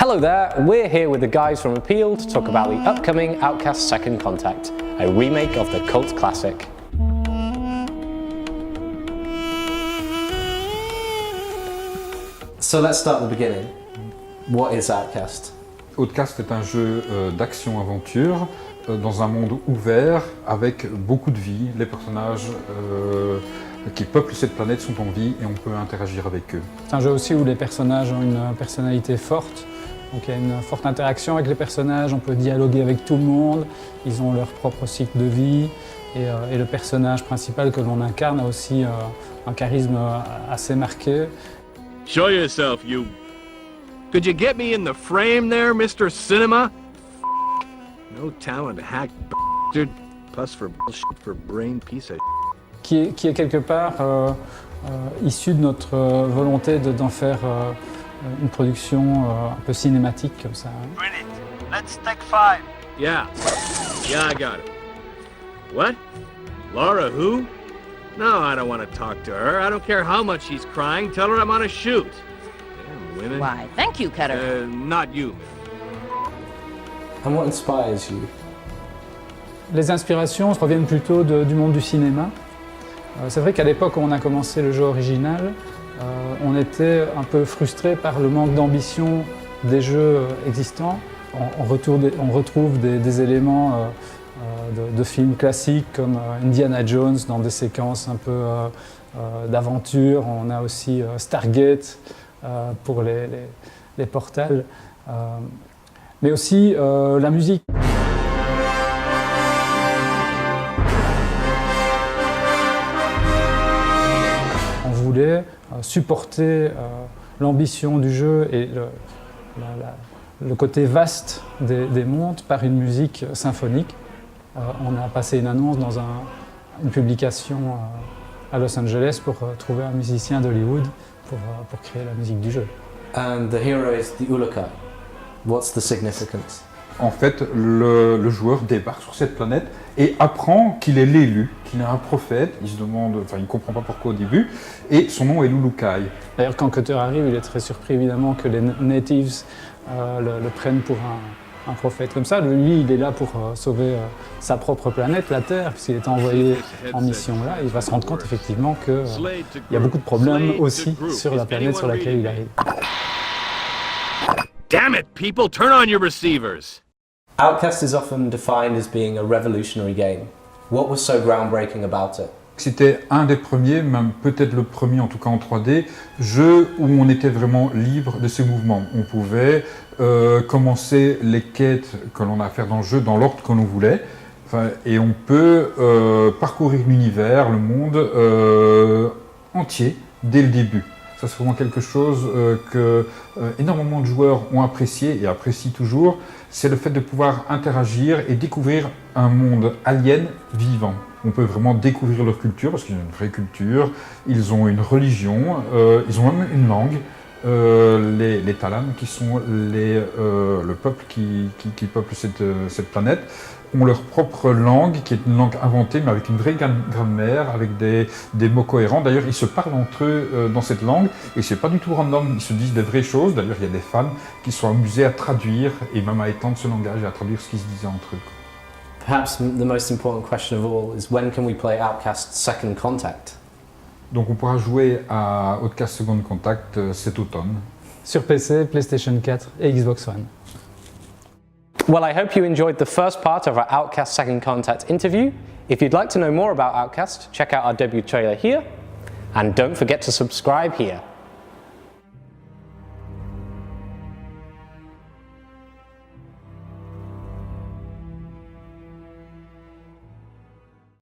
Hello there, we're here with the guys from Appeal to talk about the upcoming Outcast Second Contact, a remake of the cult classic. So let's start at the beginning. What is Outcast? Outcast est un jeu d'action-aventure dans un monde ouvert avec beaucoup de vie. Les personnages qui peuplent cette planète sont en vie et on peut interagir avec eux. C'est un jeu aussi où les personnages ont une personnalité forte. Donc il y a une forte interaction avec les personnages, on peut dialoguer avec tout le monde, ils ont leur propre cycle de vie et le personnage principal que l'on incarne a aussi un charisme assez marqué. Show yourself, you. Could you get me in the frame there, Mr. Cinema? No talent, hack bastard. Plus for bullshit for brain piece of Qui est quelque part issu de notre volonté d'en faire une production un peu cinématique comme ça. Brilliant. Let's take 5. Yeah, I got it. What? Laura who? No, I don't want to talk to her. I don't care how much she's crying. Tell her I'm on a shoot. Damn women. Why, thank you, Cutter. Not you. And what inspires you? Les inspirations proviennent plutôt du monde du cinéma. C'est vrai qu'à l'époque où on a commencé le jeu original, on était un peu frustré par le manque d'ambition des jeux existants. On retrouve des éléments de films classiques comme Indiana Jones dans des séquences un peu d'aventure. On a aussi Stargate pour les portals, mais aussi la musique. On voulait supporter l'ambition du jeu et le côté vaste des mondes par une musique symphonique. On a passé une annonce dans une publication à Los Angeles pour trouver un musicien d'Hollywood pour créer la musique du jeu. And the hero is the Ulukai. What's the significance? En fait, le joueur débarque sur cette planète et apprend qu'il est l'élu, qu'il est un prophète. Il se demande, enfin, il ne comprend pas pourquoi au début, et son nom est Lulukai. D'ailleurs, quand Cutter arrive, il est très surpris évidemment que les natives le prennent pour un prophète comme ça. Lui, il est là pour sauver sa propre planète, la Terre, puisqu'il est envoyé en mission là. Il va se rendre compte effectivement qu'il y a beaucoup de problèmes aussi sur la planète sur laquelle il arrive. Damn it, people, turn on your receivers. Outcast is often defined as being a revolutionary game. What was so groundbreaking about it? C'était un des premiers, même peut-être le premier en tout cas en 3D, jeu où on était vraiment libre de ses mouvements. On pouvait commencer les quêtes que l'on a à faire dans le jeu dans l'ordre que l'on voulait. Enfin, et on peut parcourir l'univers, le monde entier dès le début. Ça, c'est vraiment quelque chose que énormément de joueurs ont apprécié et apprécient toujours. C'est le fait de pouvoir interagir et découvrir un monde alien vivant. On peut vraiment découvrir leur culture, parce qu'ils ont une vraie culture, ils ont une religion, ils ont même une langue. Les Talans, qui sont le peuple qui peuple cette planète, ont leur propre langue, qui est une langue inventée, mais avec une vraie grammaire, avec des mots cohérents. D'ailleurs, ils se parlent entre eux dans cette langue, et c'est pas du tout random, ils se disent des vraies choses. D'ailleurs, il y a des fans qui sont amusés à traduire, et même à étendre ce langage et à traduire ce qui se disait entre eux. Perhaps the most important question of all is when can we play Outcast Second Contact? Donc on pourra jouer à Outcast Second Contact cet automne. Sur PC, PlayStation 4 et Xbox One. Well, I hope you enjoyed the first part of our Outcast Second Contact interview. If you'd like to know more about Outcast, check out our debut trailer here, and don't forget to subscribe here.